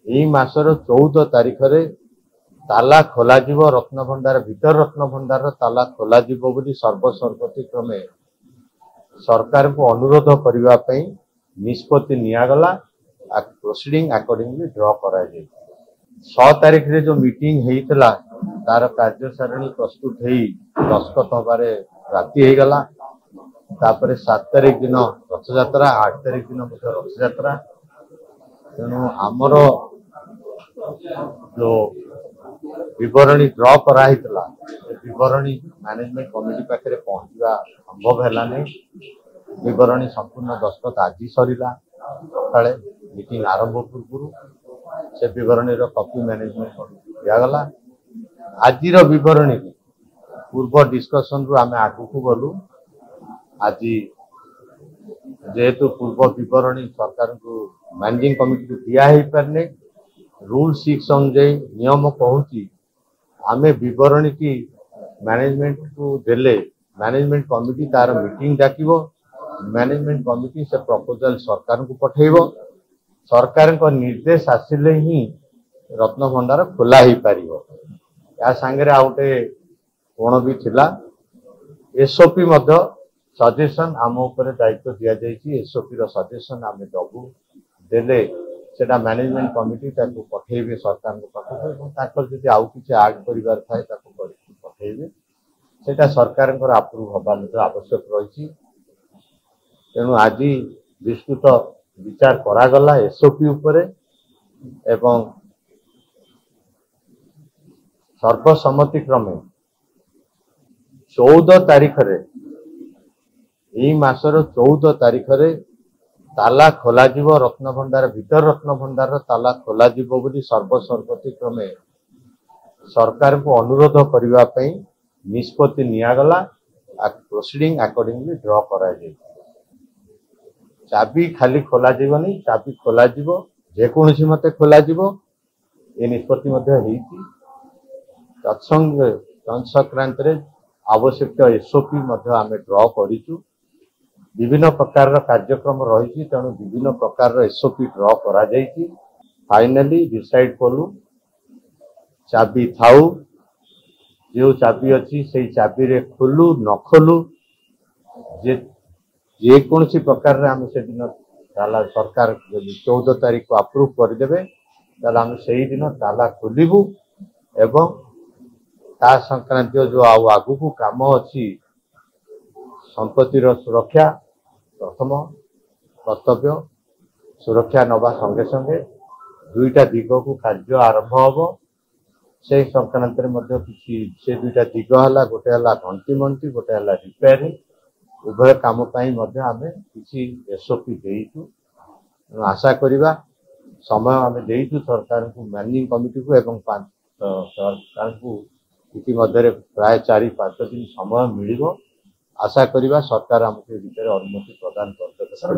एई मासर 14 तारीख रे ताला खोला जीवो रत्नभंडार भीतर रत्नभंडार ताला खोला जीवो बोली सर्वसम्मति क्रमे सरकार को अनुरोध करबा पई निष्पत्ति नियागला प्रोसीडिंग अकॉर्डिंगली ड्रॉ करा जाय 6 तारीख रे जो मीटिंग हेइतला तार कार्यसारणी प्रस्तुत हेई दस्खत हबारे राति हे गला तापरे 7 तारीख दिन रथयात्रा 8 तारीख दिन रथयात्रा तेणु आमर जो विवरणी ड्रॉ कराइतला विवरणी मैनेजमेंट कमिटी पाखे पहुंचवा संभव है नहीं विवरणी संपूर्ण दस्खत आज सरीला सकाଳେ मीटिंग आरंभ पूर्व से विवरणी कॉपी मैनेजमेंट कमिटी दिगला आज विवरणी पूर्व डिस्कशन रु आम आगु को गलु आज जेहेतु पूर्व विवरणी सरकार को मैनेजिंग कमिटी को दिया ही पारने रूल 6 अनुଯାୟୀ नियम कहूँ आमे विवरणी की मैनेजमेंट को देले मैनेजमेंट कमिटी तार मीटिंग डाकिबो मैनेजमेंट कमिटी से प्रपोजल सरकार को पठेइबो सरकार को निर्देश आसिले ही रत्नभंडार खोला ही पारिबो या संगे आउटे कोण भी थिला एसओपी मध्य सजेशन आम ऊपर दायित्व दिया जाइए एसओपी रो सजेशन आमे दबु देले सेटा मैनेजमेंट कमिटी ताको पठेइबे सरकार को पाखो एवं ताकर जदि आउ किछि ऐड करिवार थाए ताको करि पठेइबे सेटा सरकार को अप्रूव हबा मध्ये आवश्यक रहिछि तेणु आज विस्तृत विचार करा गला एसओपी ऊपर एवं सर्वसम्मति क्रमे 14 तारीख रे एई मासर 14 तारीख रे ताला खोला जीवो रत्नभंडार भीतर रत्नभंडार ताला खोला जीवो बोली सर्वसम्मति क्रमे सरकार को अनुरोध करबा पई निष्पत्ति नियागला प्रोसीडिंग अकॉर्डिंगली ड्रॉ करा जाय चाबी खाली खोला जीवनी चाबी खोला जीवो जे कोनसी मते खोला जीवो ए निष्पत्ति मध्ये हेइची तत्संग संक्रांत रे आवश्यक एसओपी मध्ये आमे ड्रॉ करिचु विभिन्न प्रकार कार्यक्रम रही तेणु विभिन्न प्रकार एसओपी ड्रॉ करा जाइछि फाइनली डिसाइड कलु चाबी थाउ जो चाबी अच्छी से चाबी रे खोलू न खोलू जे कौन सी प्रकार रे आम से दिन ताला सरकार 14 तारीख को अप्रूव करदेवे ताला आम से ही दिन ताला खोलू एवं ता संक्रांति जो आगु को काम अच्छी संपत्ति सुरक्षा प्रथम कर्तव्य सुरक्षा नवा संगे संगे दुईटा दिग को कार्य आरंभ हम से संक्रांत से दुईटा दिग है गोटे है घंटी मंटी गोटे है रिपेयरिंग उभय काम आम किसी एसओपी देचु आशा करवा समय आम देचु सरकार को मैनेजिंग कमिटी को एवं सरकार को इतिमध्य प्राय 4-5 दिन समय मिल आशा करवा सरकार आमको भीतर अनुमति प्रदान कर